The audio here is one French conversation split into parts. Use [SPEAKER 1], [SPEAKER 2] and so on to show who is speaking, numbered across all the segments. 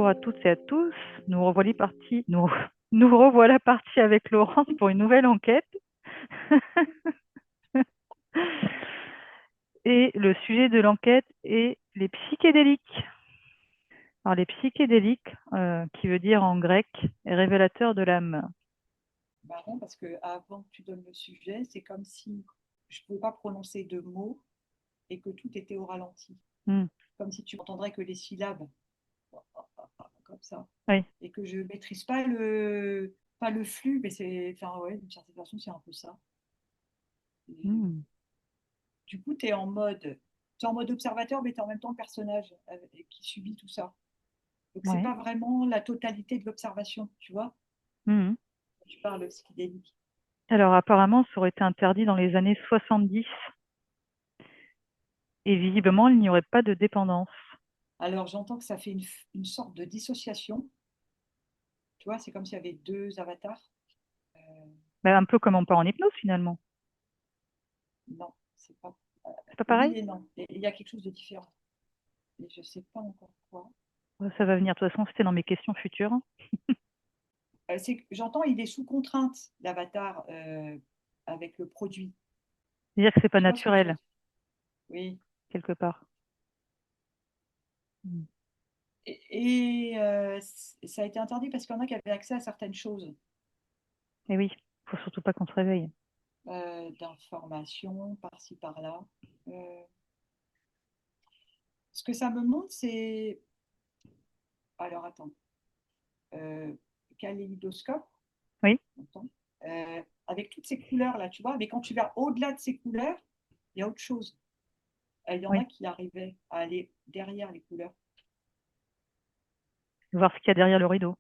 [SPEAKER 1] Bonjour à toutes et à tous. Nous revoilà partis avec Laurence pour une nouvelle enquête. Et le sujet de l'enquête est les psychédéliques. Alors les psychédéliques, qui veut dire en grec, révélateur de l'âme.
[SPEAKER 2] Marrant parce que avant que tu donnes le sujet, c'est comme si je ne pouvais pas prononcer de mots et que tout était au ralenti.
[SPEAKER 1] Hmm,
[SPEAKER 2] Comme si tu n'entendrais que les syllabes, comme ça.
[SPEAKER 1] oui.
[SPEAKER 2] Et que je ne maîtrise pas le flux, mais c'est, enfin, ouais, d'une certaine façon, c'est un peu ça. Et,
[SPEAKER 1] Hmm,
[SPEAKER 2] du coup, tu es en mode observateur, mais tu es en même temps le personnage qui subit tout ça. Donc, c'est
[SPEAKER 1] ouais.
[SPEAKER 2] pas vraiment la totalité de l'observation, tu vois,
[SPEAKER 1] Hmm.
[SPEAKER 2] quand tu parles psychédélique.
[SPEAKER 1] Alors apparemment, ça aurait été interdit dans les années 70 et visiblement, il n'y aurait pas de dépendance.
[SPEAKER 2] Alors, j'entends que ça fait une sorte de dissociation. Tu vois, c'est comme s'il y avait deux avatars. Euh,
[SPEAKER 1] Ben, un peu comme on part en hypnose finalement.
[SPEAKER 2] non, c'est pas.
[SPEAKER 1] C'est pas
[SPEAKER 2] Oui
[SPEAKER 1] pareil?
[SPEAKER 2] et non. Et il y a quelque chose de différent. Et je sais pas encore quoi.
[SPEAKER 1] Ça va venir. De toute façon, c'était dans mes questions futures.
[SPEAKER 2] J'entends, il est sous contrainte, l'avatar, avec le produit.
[SPEAKER 1] C'est-à-dire que c'est pas
[SPEAKER 2] Tu vois ce que je veux
[SPEAKER 1] naturel,
[SPEAKER 2] dire? Oui.
[SPEAKER 1] quelque part. Hmm.
[SPEAKER 2] Ça a été interdit parce qu'il y en a qui avaient accès à certaines choses,
[SPEAKER 1] Et oui, faut surtout pas qu'on se réveille.
[SPEAKER 2] d'informations par-ci, par-là. Euh, Ce que ça me montre, c'est. Alors, attends. Euh, Kaléidoscope.
[SPEAKER 1] Oui,
[SPEAKER 2] Longtemps. Avec toutes ces couleurs-là, tu vois. Mais quand tu vas au-delà de ces couleurs, il y a autre chose. Il y en
[SPEAKER 1] oui.
[SPEAKER 2] a qui arrivaient à aller derrière les couleurs.
[SPEAKER 1] Voir ce qu'il y a derrière le rideau.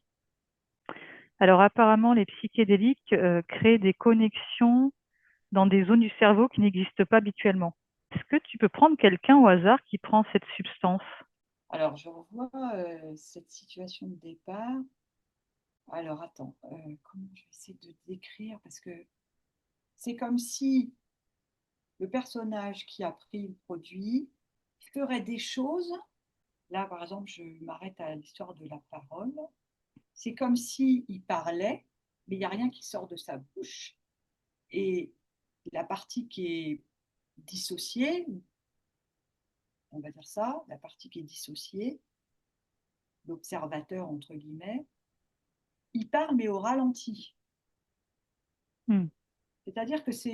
[SPEAKER 1] Alors apparemment, les psychédéliques créent des connexions dans des zones du cerveau qui n'existent pas habituellement. Est-ce que tu peux prendre quelqu'un au hasard qui prend cette substance?
[SPEAKER 2] Alors, je revois cette situation de départ. Alors, attends, comment je vais essayer de décrire? Parce que c'est comme si le personnage qui a pris le produit ferait des choses. Là, par exemple, je m'arrête à l'histoire de la parole. C'est comme s'il parlait, mais il n'y a rien qui sort de sa bouche. Et la partie qui est dissociée, on va dire ça, la partie qui est dissociée, l'observateur entre guillemets, il parle mais au ralenti.
[SPEAKER 1] Hmm.
[SPEAKER 2] C'est-à-dire que ça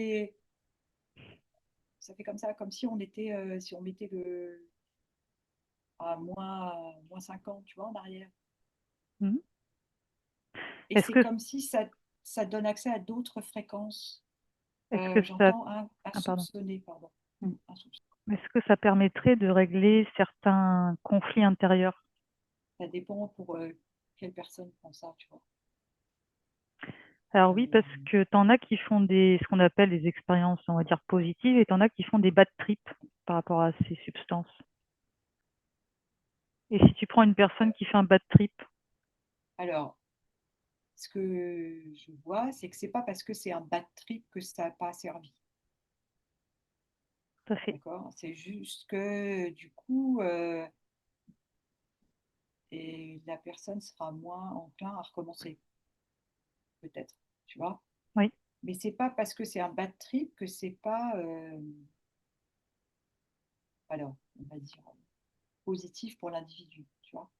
[SPEAKER 2] fait comme ça, comme si on était, si on mettait à moins 50, tu vois, en arrière.
[SPEAKER 1] Hmm.
[SPEAKER 2] Et
[SPEAKER 1] Est-ce
[SPEAKER 2] c'est
[SPEAKER 1] que,
[SPEAKER 2] comme si ça donne accès à d'autres fréquences.
[SPEAKER 1] est-ce que ça,
[SPEAKER 2] J'entends un
[SPEAKER 1] ah, pardon.
[SPEAKER 2] soupçonné, pardon.
[SPEAKER 1] Hmm.
[SPEAKER 2] Un soupçonné.
[SPEAKER 1] Est-ce que ça permettrait de régler certains conflits intérieurs?
[SPEAKER 2] Ça dépend pour quelle personne prend ça, tu vois.
[SPEAKER 1] Alors oui, parce
[SPEAKER 2] Euh,
[SPEAKER 1] que t'en as qui font ce qu'on appelle des expériences, on va dire positives, et t'en as qui font des bad trips par rapport à ces substances. Et si tu prends une personne qui fait un bad trip,
[SPEAKER 2] alors, ce que je vois, c'est que c'est pas parce que c'est un bad trip que ça n'a pas servi.
[SPEAKER 1] ça fait.
[SPEAKER 2] D'accord? C'est juste que du coup, et la personne sera moins enclin à recommencer, peut-être. Tu vois?
[SPEAKER 1] Oui,
[SPEAKER 2] Mais c'est pas parce que c'est un bad trip que c'est pas, alors, on va dire, positif pour l'individu. Tu vois?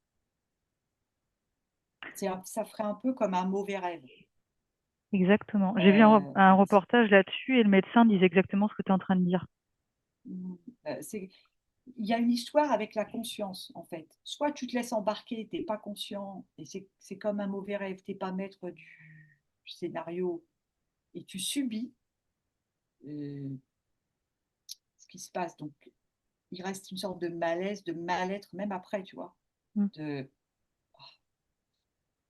[SPEAKER 2] Ça ferait un peu comme un mauvais rêve.
[SPEAKER 1] exactement. J'ai vu
[SPEAKER 2] Euh,
[SPEAKER 1] un reportage là-dessus et le médecin disait exactement ce que tu es en train de dire.
[SPEAKER 2] c'est il y a une histoire avec la conscience, en fait. Soit tu te laisses embarquer, tu n'es pas conscient, et c'est comme un mauvais rêve, tu n'es pas maître du scénario, et tu subis euh, ce qui se passe. Donc, il reste une sorte de malaise, de mal-être, même après, tu vois.
[SPEAKER 1] Mm.
[SPEAKER 2] De, oh,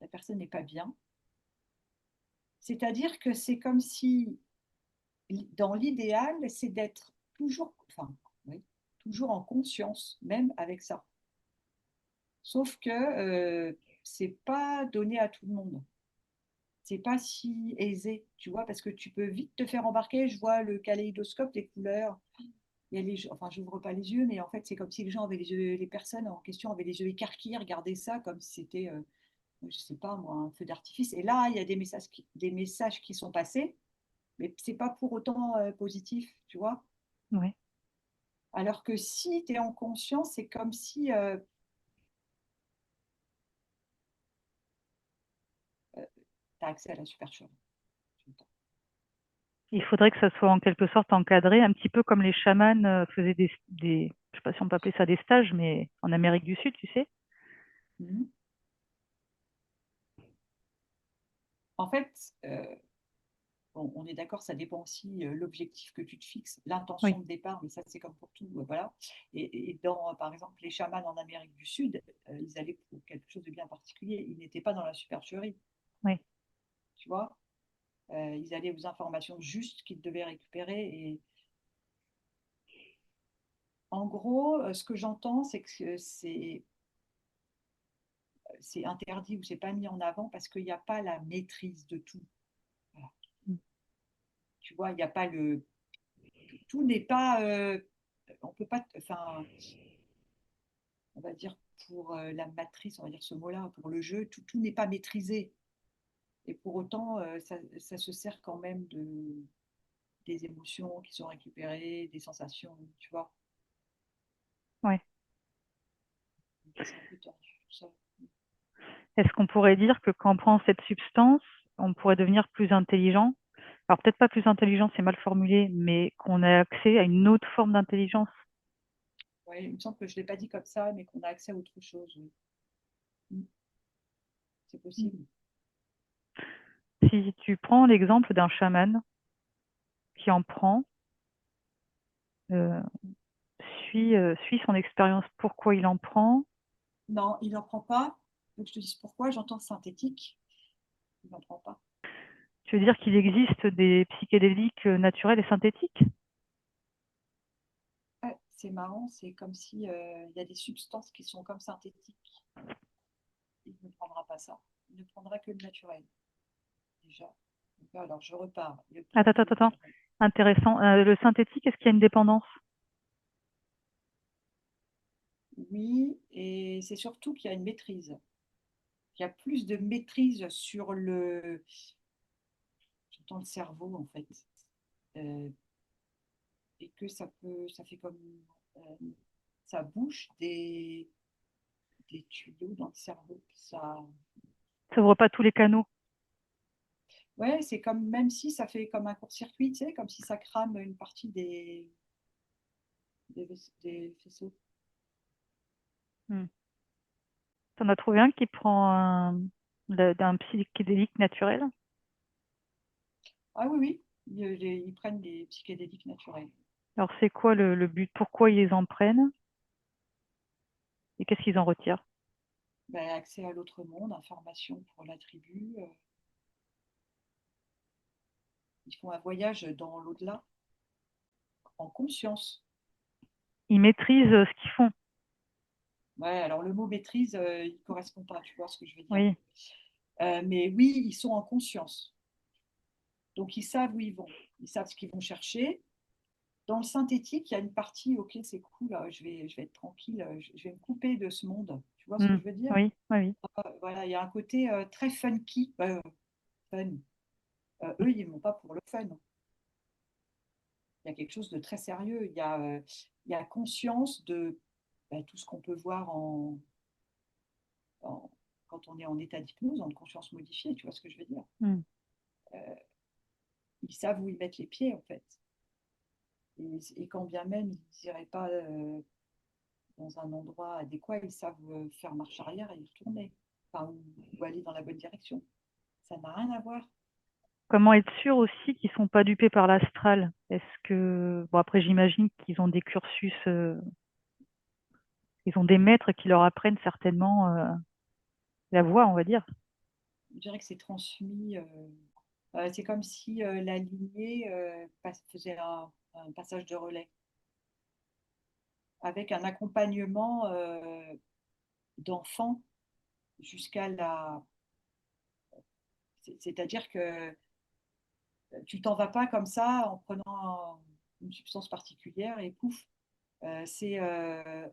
[SPEAKER 2] la personne n'est pas bien. C'est-à-dire que c'est comme si, dans l'idéal, c'est d'être toujours, enfin, oui, toujours en conscience, même avec ça. Sauf que c'est pas donné à tout le monde. C'est pas si aisé, tu vois, parce que tu peux vite te faire embarquer. Je vois le kaléidoscope, les couleurs. il y a enfin, j'ouvre pas les yeux, mais en fait, c'est comme si les gens avaient les personnes en question avaient les yeux écarquillés, regardaient ça comme si c'était, je sais pas moi, un feu d'artifice. Et là, il y a des messages qui sont passés, mais c'est pas pour autant positif, tu vois.
[SPEAKER 1] Ouais.
[SPEAKER 2] Alors que si tu es en conscience, c'est comme si tu as accès à la supercherie.
[SPEAKER 1] Il faudrait que ça soit en quelque sorte encadré, un petit peu comme les chamans faisaient je sais pas si on peut appeler ça des stages, mais en Amérique du Sud, tu sais.
[SPEAKER 2] Mhm. En fait, bon, on est d'accord, ça dépend aussi l'objectif que tu te fixes,
[SPEAKER 1] Oui,
[SPEAKER 2] l'intention de départ, mais ça c'est comme pour tout, voilà. Et dans, par exemple, les chamans en Amérique du Sud, ils allaient pour quelque chose de bien particulier. Ils n'étaient pas dans la supercherie,
[SPEAKER 1] oui.
[SPEAKER 2] tu vois. Ils allaient aux informations justes qu'ils devaient récupérer. Et en gros, ce que j'entends, c'est que c'est interdit ou c'est pas mis en avant parce qu'il n'y a pas la maîtrise de tout. Voilà.
[SPEAKER 1] Mm.
[SPEAKER 2] Tu vois, il n'y a pas le tout n'est pas on peut pas enfin on va dire pour la matrice, on va dire ce mot-là, pour le jeu, tout n'est pas maîtrisé. Et pour autant, ça se sert quand même des émotions qui sont récupérées, des sensations, tu vois.
[SPEAKER 1] Ouais.
[SPEAKER 2] C'est un peu tordu, tout ça.
[SPEAKER 1] Est-ce qu'on pourrait dire que quand on prend cette substance, on pourrait devenir plus intelligent? Alors peut-être pas plus intelligent, c'est mal formulé, mais qu'on a accès à une autre forme d'intelligence.
[SPEAKER 2] Ouais, il me semble que je ne l'ai pas dit comme ça, mais qu'on a accès à autre chose. Oui. Mm, c'est possible.
[SPEAKER 1] Si tu prends l'exemple d'un chaman qui en prend, euh, suit son expérience, pourquoi il en prend.
[SPEAKER 2] Non, il n'en prend pas. Donc je te dis pourquoi, j'entends synthétique. Il n'en prend pas.
[SPEAKER 1] Tu veux dire qu'il existe des psychédéliques naturels et synthétiques?
[SPEAKER 2] Ouais, c'est marrant, c'est comme si il y a des substances qui sont comme synthétiques. Il ne prendra pas ça. Il ne prendra que le naturel, déjà. Donc, alors, je repars. Le
[SPEAKER 1] Attends,
[SPEAKER 2] pur du
[SPEAKER 1] attends, attends.
[SPEAKER 2] naturel.
[SPEAKER 1] Intéressant. Le synthétique, est-ce qu'il y a une dépendance?
[SPEAKER 2] Oui, et c'est surtout qu'il y a une maîtrise. Il y a plus de maîtrise sur dans le cerveau, en fait. Euh, et que ça fait comme ça bouche des tuyaux dans le cerveau.
[SPEAKER 1] Ça ouvre pas tous les canaux.
[SPEAKER 2] Ouais, c'est comme, même si ça fait comme un court-circuit, tu sais, comme si ça crame une partie des faisceaux.
[SPEAKER 1] Hmm. T'en as trouvé un qui prend d'un psychédélique naturel?
[SPEAKER 2] Ah oui, oui, ils prennent des psychédéliques naturels.
[SPEAKER 1] Alors c'est quoi le but? Pourquoi ils en prennent? Et qu'est-ce qu'ils en retirent?
[SPEAKER 2] Ben, accès à l'autre monde, information pour la tribu. Ils font un voyage dans l'au-delà, en conscience.
[SPEAKER 1] Ils maîtrisent ce qu'ils font.
[SPEAKER 2] Ouais, alors le mot maîtrise, il ne correspond pas, tu vois ce que je veux dire.
[SPEAKER 1] Oui.
[SPEAKER 2] Mais oui, ils sont en conscience. Donc ils savent où ils vont. Ils savent ce qu'ils vont chercher. Dans le synthétique, il y a une partie, ok, c'est cool, je vais être tranquille, je vais me couper de ce monde. Tu vois ce que
[SPEAKER 1] Hmm.
[SPEAKER 2] je veux dire?
[SPEAKER 1] Oui, oui, oui.
[SPEAKER 2] Voilà, il y a un côté très funky. Fun. Eux, ils ne vont pas pour le fun. Il y a quelque chose de très sérieux. Il y a conscience de tout ce qu'on peut voir en- quand on est en état d'hypnose, en conscience modifiée. Tu vois ce que je veux dire?
[SPEAKER 1] Hmm.
[SPEAKER 2] Euh, Ils savent où ils mettent les pieds, en fait. Et quand bien même ils n'iraient pas dans un endroit adéquat, ils savent faire marche arrière et y retourner. Enfin, ou aller dans la bonne direction. Ça n'a rien à voir.
[SPEAKER 1] Comment être sûr aussi qu'ils sont pas dupés par l'astral? Est-ce que, bon après j'imagine qu'ils ont des cursus, ils ont des maîtres qui leur apprennent certainement la voie, on va dire.
[SPEAKER 2] Je dirais que c'est transmis. C'est comme si la lignée faisait un passage de relais avec un accompagnement d'enfants jusqu'à la. C'est-à-dire que tu t'en vas pas comme ça en prenant. une substance particulière et pouf, euh, c'est euh,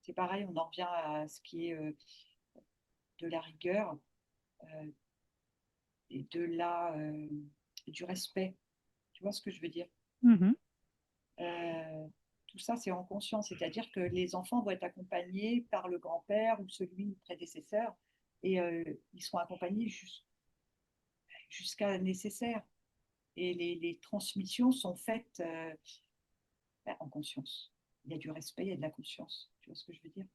[SPEAKER 2] c'est pareil, on en revient à ce qui est de la rigueur euh, et du respect. Tu vois ce que je veux dire?
[SPEAKER 1] Mhm.
[SPEAKER 2] Euh, Tout ça, c'est en conscience, c'est-à-dire que les enfants vont être accompagnés par le grand-père ou celui prédécesseur et ils seront accompagnés jusqu'à nécessaire. Et les transmissions sont faites en conscience. Il y a du respect, il y a de la conscience. Tu vois ce que je veux dire?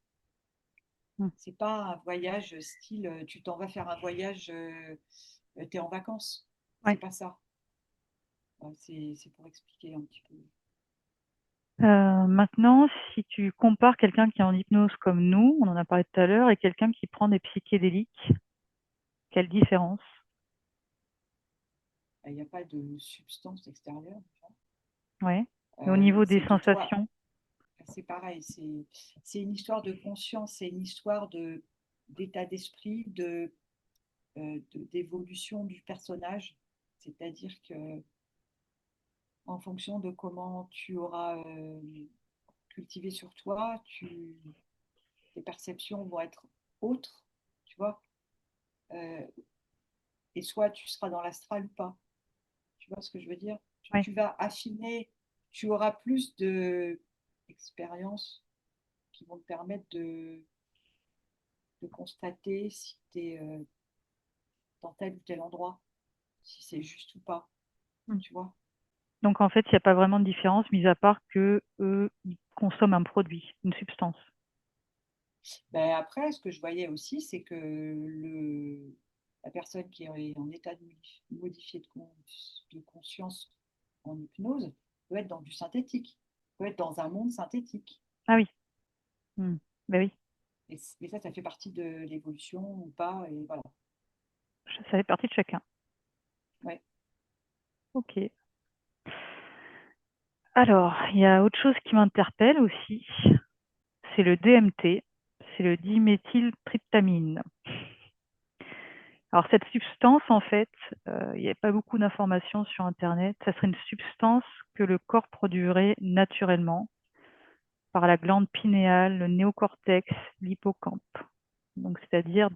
[SPEAKER 1] Mm.
[SPEAKER 2] C'est pas un voyage style tu t'en vas faire un voyage, tu es en vacances.
[SPEAKER 1] Ouais.
[SPEAKER 2] C'est pas ça. C'est pour expliquer un petit peu.
[SPEAKER 1] Maintenant, si tu compares quelqu'un qui est en hypnose comme nous, on en a parlé tout à l'heure, et quelqu'un qui prend des psychédéliques, quelle différence?
[SPEAKER 2] Il n'y a pas de substance extérieure.
[SPEAKER 1] Ouais. Et au niveau des
[SPEAKER 2] C'est de toi.
[SPEAKER 1] sensations?
[SPEAKER 2] C'est pareil. C'est une histoire de conscience. C'est une histoire d'état d'esprit, d'évolution du personnage. C'est-à-dire que en fonction de comment tu auras cultivé sur toi, tes perceptions vont être autres, tu vois. Euh, et soit tu seras dans l'astral ou pas. Tu vois ce que je veux dire?
[SPEAKER 1] Ouais.
[SPEAKER 2] Tu vas affiner, tu auras plus d'expériences qui vont te permettre de constater si tu es dans tel ou tel endroit, si c'est juste ou pas,
[SPEAKER 1] Mm.
[SPEAKER 2] tu vois.
[SPEAKER 1] Donc en fait, il n'y a pas vraiment de différence, mis à part que eux, ils consomment un produit, une substance.
[SPEAKER 2] Ben après, ce que je voyais aussi, c'est que la personne qui est en état modifié de conscience en hypnose peut être dans du synthétique, peut être dans un monde synthétique.
[SPEAKER 1] Ah oui. Mm. Ben oui,
[SPEAKER 2] Et ça fait partie de l'évolution ou pas. Et voilà.
[SPEAKER 1] ça fait partie de chacun.
[SPEAKER 2] Ouais.
[SPEAKER 1] Ok. Alors, il y a autre chose qui m'interpelle aussi, c'est le DMT, c'est le diméthyltryptamine. Alors cette substance, en fait, il n'y a pas beaucoup d'informations sur Internet. Ça serait une substance que le corps produirait naturellement par la glande pinéale, le néocortex, l'hippocampe. Donc c'est-à-dire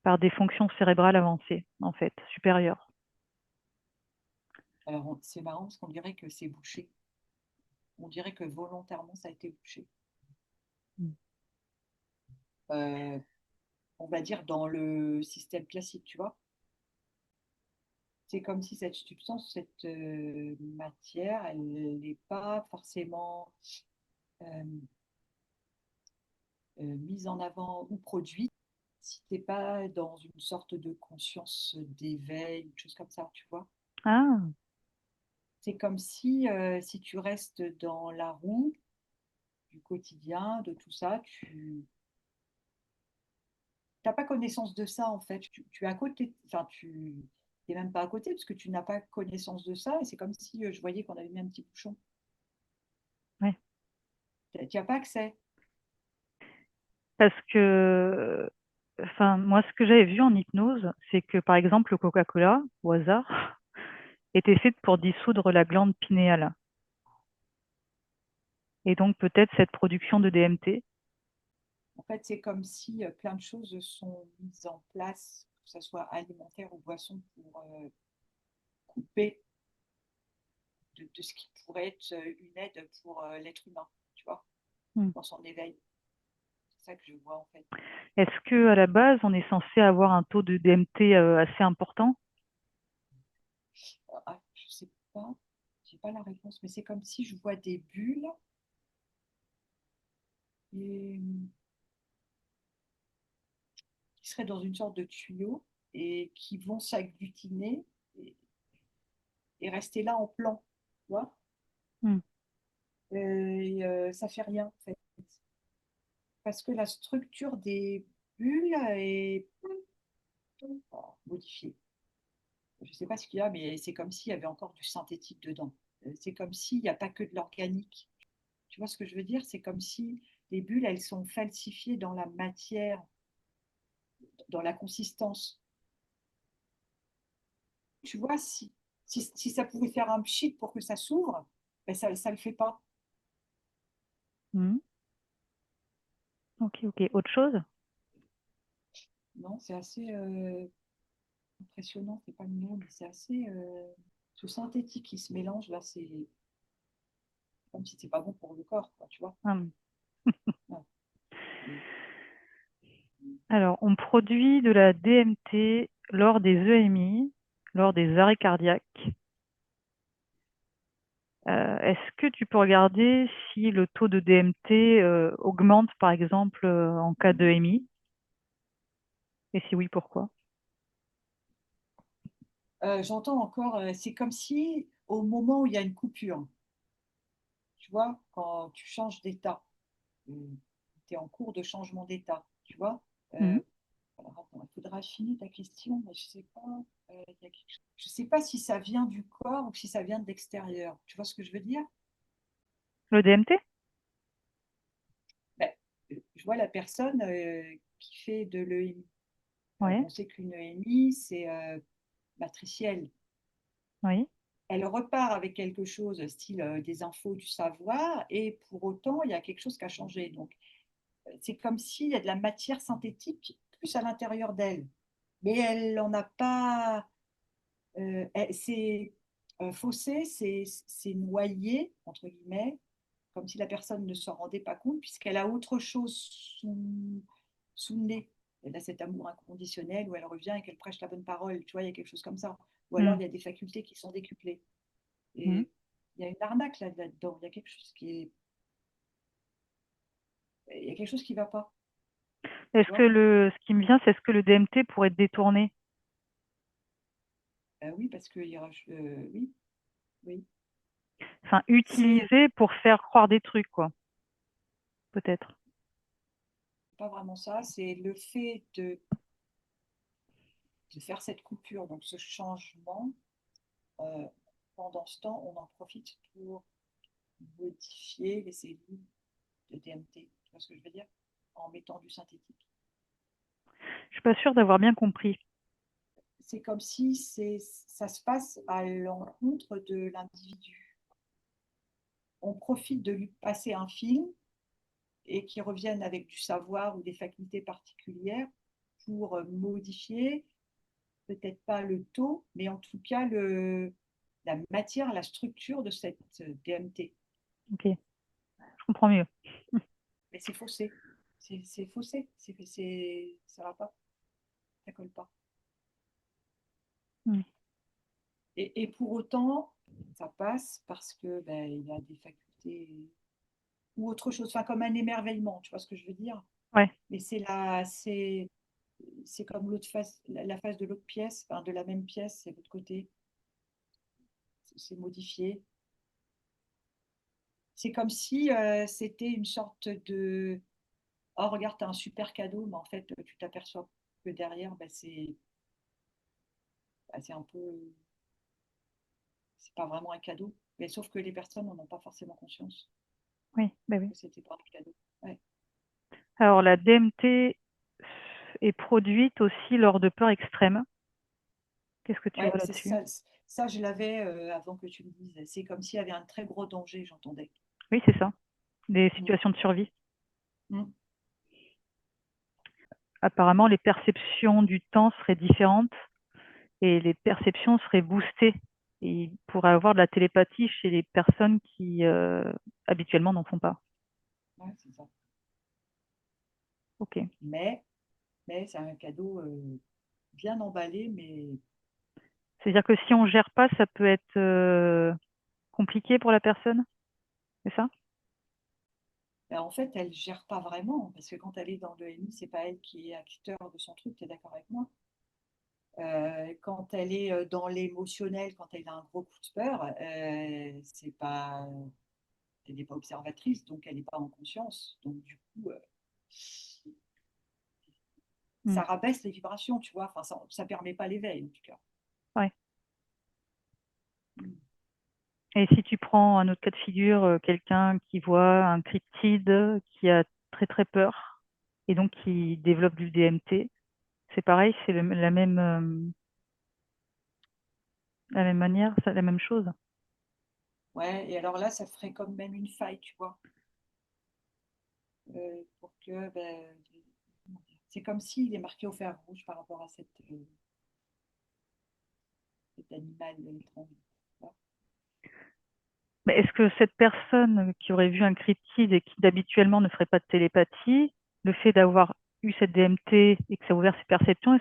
[SPEAKER 1] par des fonctions cérébrales avancées, en fait, supérieures.
[SPEAKER 2] Alors, c'est marrant parce qu'on dirait que c'est bouché. On dirait que volontairement, ça a été bouché.
[SPEAKER 1] Mm.
[SPEAKER 2] Euh, on va dire dans le système classique, tu vois. C'est comme si cette substance, cette matière, elle n'est pas forcément euh, mise en avant ou produite si tu n'es pas dans une sorte de conscience d'éveil, une chose comme ça, tu vois.
[SPEAKER 1] Ah,
[SPEAKER 2] C'est comme si tu restes dans la roue du quotidien, de tout ça, tu n'as pas connaissance de ça en fait. Tu es à côté, enfin tu n'es même pas à côté parce que tu n'as pas connaissance de ça et c'est comme si je voyais qu'on avait mis un petit bouchon.
[SPEAKER 1] ouais.
[SPEAKER 2] Tu n'as pas accès.
[SPEAKER 1] Parce que, enfin, moi, ce que j'avais vu en hypnose, c'est que, par exemple, le Coca-Cola, au hasard, était fait pour dissoudre la glande pinéale. Et donc, peut-être cette production de DMT.
[SPEAKER 2] En fait, c'est comme si plein de choses sont mises en place, que ce soit alimentaire ou boisson, pour couper de ce qui pourrait être une aide pour l'être humain, tu vois,
[SPEAKER 1] Hmm.
[SPEAKER 2] dans son éveil. C'est ça que je vois en fait.
[SPEAKER 1] Est-ce que à la base, on est censé avoir un taux de DMT assez important?
[SPEAKER 2] Ah, je sais pas, j'ai pas la réponse, mais c'est comme si je vois des bulles et, qui seraient dans une sorte de tuyau et qui vont s'agglutiner et, et rester là en plan, tu vois.
[SPEAKER 1] Hmm.
[SPEAKER 2] Et ça fait rien en fait, parce que la structure des bulles est modifiée. Je ne sais pas ce qu'il y a, mais c'est comme s'il y avait encore du synthétique dedans. C'est comme s'il n'y a pas que de l'organique. Tu vois ce que je veux dire? C'est comme si les bulles, elles sont falsifiées dans la matière, dans la consistance. Tu vois, si. Si ça pouvait faire un pchit pour que ça s'ouvre, ben ça ne le fait pas.
[SPEAKER 1] Mhm. Ok, ok. Autre chose?
[SPEAKER 2] Non, c'est assez impressionnant, c'est pas le mot, mais c'est assez ce synthétique qui se mélange là, c'est comme si c'est pas bon pour le corps, quoi, tu vois.
[SPEAKER 1] Hum.
[SPEAKER 2] Ouais. Et,
[SPEAKER 1] Alors, on produit de la DMT lors des EMI, lors des arrêts cardiaques. Est-ce que tu peux regarder si le taux de DMT augmente, par exemple, en cas d'EMI? Et si oui, pourquoi?
[SPEAKER 2] j'entends encore, c'est comme si au moment où il y a une coupure, tu vois, quand tu changes d'état, tu es en cours de changement d'état, tu vois.
[SPEAKER 1] Mhm.
[SPEAKER 2] Alors, attends, il faudra affiner ta question, mais je sais pas. Il y a quelque chose. Je sais pas si ça vient du corps ou si ça vient de l'extérieur. Tu vois ce que je veux dire?
[SPEAKER 1] Le DMT?
[SPEAKER 2] Ben, je vois la personne qui fait de l'EMI.
[SPEAKER 1] Oui,
[SPEAKER 2] On sait qu'une EMI, c'est matriciel.
[SPEAKER 1] oui.
[SPEAKER 2] Elle repart avec quelque chose, style des infos, du savoir, et pour autant, il y a quelque chose qui a changé. Donc, c'est comme s'il y a de la matière synthétique plus à l'intérieur d'elle. Mais elle n'en a pas. C'est faussé, c'est noyé, entre guillemets, comme si la personne ne s'en rendait pas compte, puisqu'elle a autre chose sous le nez. Elle a cet amour inconditionnel où elle revient et qu'elle prêche la bonne parole. Tu vois, il y a quelque chose comme ça. Ou alors,
[SPEAKER 1] Mhm.
[SPEAKER 2] il y a des facultés qui sont décuplées.
[SPEAKER 1] Mhm.
[SPEAKER 2] Et il y a une arnaque là-dedans. Il y a quelque chose il y a quelque chose qui ne va pas. Tu
[SPEAKER 1] Est-ce que
[SPEAKER 2] vois?
[SPEAKER 1] ce qui me vient, c'est est-ce que le DMT pourrait être détourné?
[SPEAKER 2] Oui, parce que oui, oui.
[SPEAKER 1] Enfin,
[SPEAKER 2] C'est
[SPEAKER 1] utilisé pour faire croire des trucs, quoi, peut-être.
[SPEAKER 2] pas vraiment ça. C'est le fait de faire cette coupure, donc ce changement. Euh, pendant ce temps, on en profite pour modifier les cellules de DMT. Tu vois ce que je veux dire? En mettant du synthétique.
[SPEAKER 1] Je suis pas sûre d'avoir bien compris.
[SPEAKER 2] C'est comme si ça se passe à l'encontre de l'individu. On profite de lui passer un film et qui reviennent avec du savoir ou des facultés particulières pour modifier, peut-être pas le taux, mais en tout cas la matière, la structure de cette DMT.
[SPEAKER 1] Ok, je comprends mieux.
[SPEAKER 2] Mais c'est faussé. C'est faussé. Ça va pas. Ça colle pas.
[SPEAKER 1] Mhm.
[SPEAKER 2] Et pour autant, ça passe parce que ben, il a des facultés ou autre chose, enfin comme un émerveillement, tu vois ce que je veux dire?
[SPEAKER 1] Ouais.
[SPEAKER 2] Mais c'est comme l'autre face, la face de l'autre pièce, enfin, de la même pièce, c'est l'autre côté, c'est modifié. C'est comme si c'était une sorte de oh regarde, t'as un super cadeau, mais en fait tu t'aperçois que derrière, ben, c'est un peu c'est pas vraiment un cadeau. Mais sauf que les personnes n'en ont pas forcément conscience
[SPEAKER 1] Oui, bah oui.
[SPEAKER 2] que c'était pas un cadeau. Ouais,
[SPEAKER 1] Alors, la DMT est produite aussi lors de peurs extrêmes. Qu'est-ce que tu
[SPEAKER 2] ouais
[SPEAKER 1] vois
[SPEAKER 2] c'est
[SPEAKER 1] là-dessus?
[SPEAKER 2] ça. Ça, je l'avais avant que tu me dises. C'est comme s'il y avait un très gros danger, j'entendais.
[SPEAKER 1] Oui, c'est ça. Des
[SPEAKER 2] Mm.
[SPEAKER 1] situations de survie.
[SPEAKER 2] Mm.
[SPEAKER 1] Apparemment, les perceptions du temps seraient différentes et les perceptions seraient boostées. Et il pourrait avoir de la télépathie chez les personnes qui habituellement n'en font pas.
[SPEAKER 2] Ouais, c'est ça.
[SPEAKER 1] Ok.
[SPEAKER 2] Mais, mais c'est un cadeau bien emballé, mais
[SPEAKER 1] C'est-à-dire que si on ne gère pas, ça peut être compliqué pour la personne, c'est ça?
[SPEAKER 2] ben, en fait, elle gère pas vraiment. Parce que quand elle est dans le MI, c'est pas elle qui est acteur de son truc, tu es d'accord avec moi? Quand elle est dans l'émotionnel, quand elle a un gros coup de peur, c'est pas, elle n'est pas observatrice, donc elle n'est pas en conscience. Donc du coup,
[SPEAKER 1] Hmm.
[SPEAKER 2] ça rabaisse les vibrations, tu vois. Enfin, ça permet pas l'éveil, en tout cas.
[SPEAKER 1] Ouais.
[SPEAKER 2] Mm.
[SPEAKER 1] Et si tu prends un autre cas de figure, quelqu'un qui voit un cryptide, qui a très très peur, et donc qui développe du DMT, c'est pareil, c'est la même, la même manière, c'est la même chose.
[SPEAKER 2] Ouais, et alors là, ça ferait comme même une faille, tu vois, pour que, ben, comment dire, c'est comme s'il est marqué au fer rouge par rapport à cet animal étrange. Tu vois.
[SPEAKER 1] Mais est-ce que cette personne qui aurait vu un cryptide et qui d'habituellement ne ferait pas de télépathie, le fait d'avoir eu cette DMT et que ça a ouvert ses perceptions,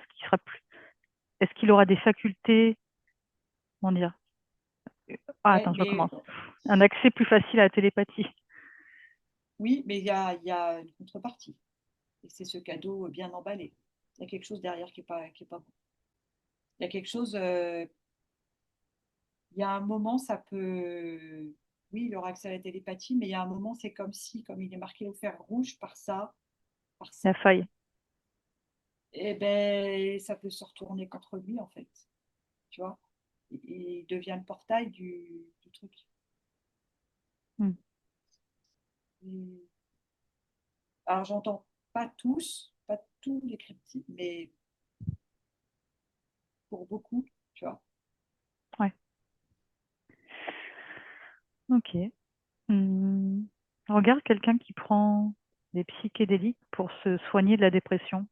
[SPEAKER 1] est-ce qu'il aura des facultés, comment dire? Ah,
[SPEAKER 2] Ouais,
[SPEAKER 1] attends, je
[SPEAKER 2] mais
[SPEAKER 1] recommence. Un accès plus facile à la télépathie.
[SPEAKER 2] oui, mais il y a une contrepartie. Et c'est ce cadeau bien emballé. Il y a quelque chose derrière qui est pas bon. Il y a quelque chose, il y a un moment, ça peut. Oui, il aura accès à la télépathie, mais il y a un moment, c'est comme si, comme il est marqué au fer rouge par ça, par
[SPEAKER 1] La
[SPEAKER 2] ça,
[SPEAKER 1] faille.
[SPEAKER 2] et ben ça peut se retourner contre lui, en fait. Tu vois? Il devient le portail du truc.
[SPEAKER 1] Hmm.
[SPEAKER 2] Et- Alors, j'entends pas tous, pas tous les cryptides, mais pour beaucoup, tu vois.
[SPEAKER 1] Ouais. Ok. Hmm. Regarde quelqu'un qui prend des psychédéliques pour se soigner de la dépression.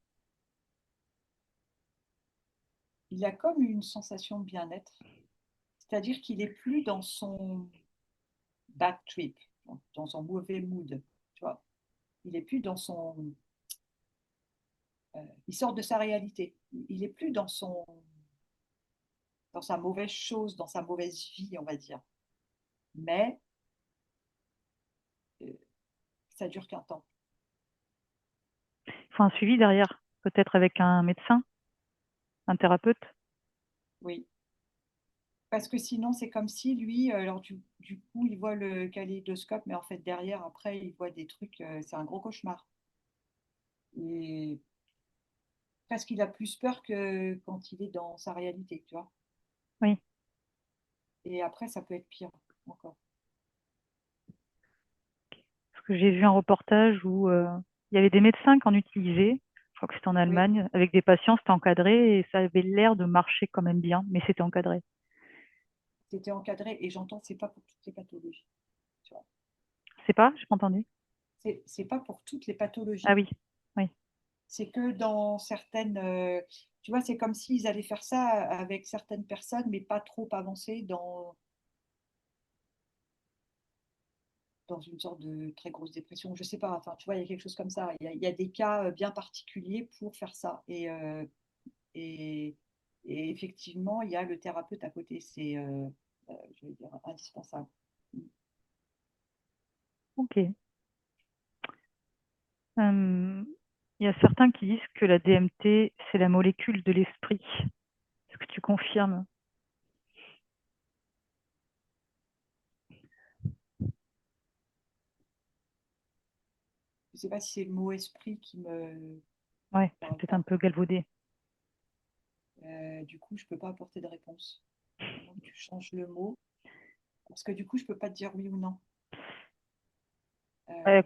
[SPEAKER 2] Il a comme une sensation de bien-être, c'est-à-dire qu'il est plus dans son bad trip, dans son mauvais mood, tu vois. Il est plus dans son, il sort de sa réalité. Il est plus dans sa mauvaise chose, dans sa mauvaise vie, on va dire. Mais euh, ça dure qu'un temps.
[SPEAKER 1] Il faut un suivi derrière, peut-être avec un médecin, un thérapeute.
[SPEAKER 2] Oui. Parce que sinon, c'est comme si lui, alors du coup, il voit le kaléidoscope, mais en fait, derrière, après, il voit des trucs, c'est un gros cauchemar. Et presque, il a plus peur que quand il est dans sa réalité, tu vois.
[SPEAKER 1] Oui,
[SPEAKER 2] Et après, ça peut être pire encore.
[SPEAKER 1] parce que j'ai vu un reportage où il y avait des médecins qui en utilisaient. Je crois que c'était en
[SPEAKER 2] Oui,
[SPEAKER 1] Allemagne, avec des patients, c'était encadré et ça avait l'air de marcher quand même bien, mais c'était encadré.
[SPEAKER 2] c'était encadré. Et j'entends, c'est pas pour toutes les pathologies, tu vois.
[SPEAKER 1] C'est pas? J'ai pas entendu.
[SPEAKER 2] C'est pas pour toutes les
[SPEAKER 1] Ah
[SPEAKER 2] pathologies.
[SPEAKER 1] oui, oui,
[SPEAKER 2] C'est que dans certaines, tu vois, c'est comme s'ils allaient faire ça avec certaines personnes, mais pas trop avancées dans une sorte de très grosse dépression. Je sais pas, enfin, tu vois, il y a quelque chose comme ça. Il y a des cas bien particuliers pour faire ça. Et, et effectivement, il y a le thérapeute à côté. C'est, je vais dire, indispensable.
[SPEAKER 1] ok. Il y a certains qui disent que la DMT, c'est la molécule de l'esprit. Est-ce que tu confirmes?
[SPEAKER 2] Je sais pas si c'est le mot esprit qui me
[SPEAKER 1] Ouais, c'est
[SPEAKER 2] parle
[SPEAKER 1] peut-être un
[SPEAKER 2] pas.
[SPEAKER 1] peu galvaudé.
[SPEAKER 2] Du coup, je peux pas apporter de réponse. À moins que tu changes le mot. Parce que du coup, je peux pas te dire oui ou non. Euh,
[SPEAKER 1] Ouais,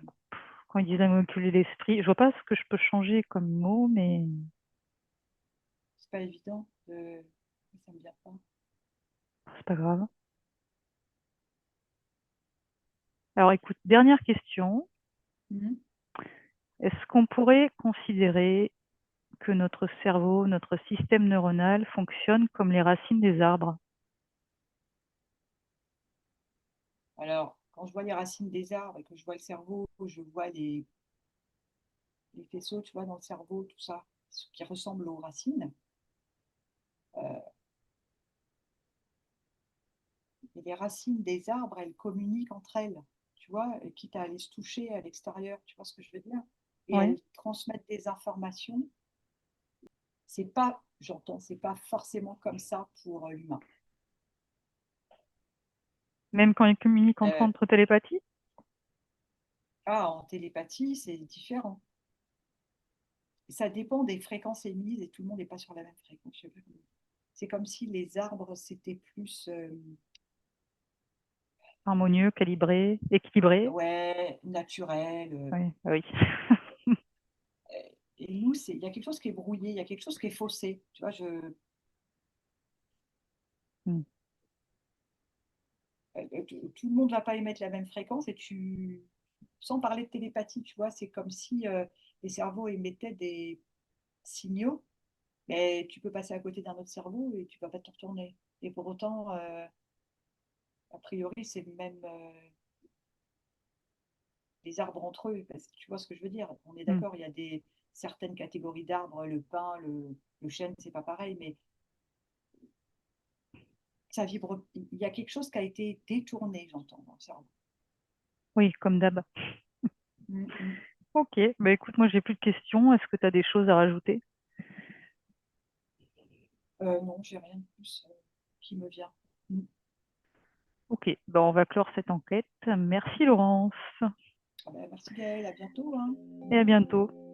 [SPEAKER 1] quand ils disent la molécule de l'esprit, je vois pas ce que je peux changer comme mot, mais
[SPEAKER 2] c'est pas évident. Ça me vient pas.
[SPEAKER 1] c'est pas grave. Alors écoute, dernière question.
[SPEAKER 2] Mhm.
[SPEAKER 1] Est-ce qu'on pourrait considérer que notre cerveau, notre système neuronal fonctionne comme les racines des arbres?
[SPEAKER 2] Alors, quand je vois les racines des arbres et que je vois le cerveau, je vois les faisceaux, tu vois, dans le cerveau, tout ça, ce qui ressemble aux racines. Euh, et les racines des arbres, elles communiquent entre elles, tu vois, quitte à aller se toucher à l'extérieur, tu vois ce que je veux dire? Et
[SPEAKER 1] Oui.
[SPEAKER 2] elles transmettent des informations. C'est pas, j'entends, c'est pas forcément comme ça pour l'humain.
[SPEAKER 1] Même quand ils communiquent
[SPEAKER 2] Euh,
[SPEAKER 1] entre télépathie?
[SPEAKER 2] En télépathie, c'est différent. Ça dépend des fréquences émises et tout le monde n'est pas sur la même fréquence. Je sais pas comment. C'est comme si les arbres, c'était plus
[SPEAKER 1] Harmonieux, calibré, équilibré?
[SPEAKER 2] ouais, naturel.
[SPEAKER 1] Oui, ah oui.
[SPEAKER 2] Et nous, il y a quelque chose qui est brouillé, il y a quelque chose qui est faussé. Tu vois,
[SPEAKER 1] Hmm.
[SPEAKER 2] Tout le monde ne va pas émettre la même fréquence et sans parler de télépathie, tu vois, c'est comme si les cerveaux émettaient des signaux, mais tu peux passer à côté d'un autre cerveau et tu ne vas pas te retourner. Et pour autant, a priori, c'est même les arbres entre eux, parce que tu vois ce que je veux dire. On est
[SPEAKER 1] Hmm.
[SPEAKER 2] d'accord, il y a certaines catégories d'arbres, le pin, le chêne, c'est pas pareil, mais ça vibre. Il y a quelque chose qui a été détourné, j'entends, dans le cerveau.
[SPEAKER 1] Oui, comme d'hab.
[SPEAKER 2] Mm, mm.
[SPEAKER 1] Ok, bah écoute, moi j'ai plus de questions. Est-ce que tu as des choses à rajouter?
[SPEAKER 2] Non, j'ai rien de plus qui me vient. Mm.
[SPEAKER 1] Ok, bah on va clore cette enquête. Merci Laurence
[SPEAKER 2] Ah ben, merci Gaëlle, à bientôt, hein.
[SPEAKER 1] et à bientôt.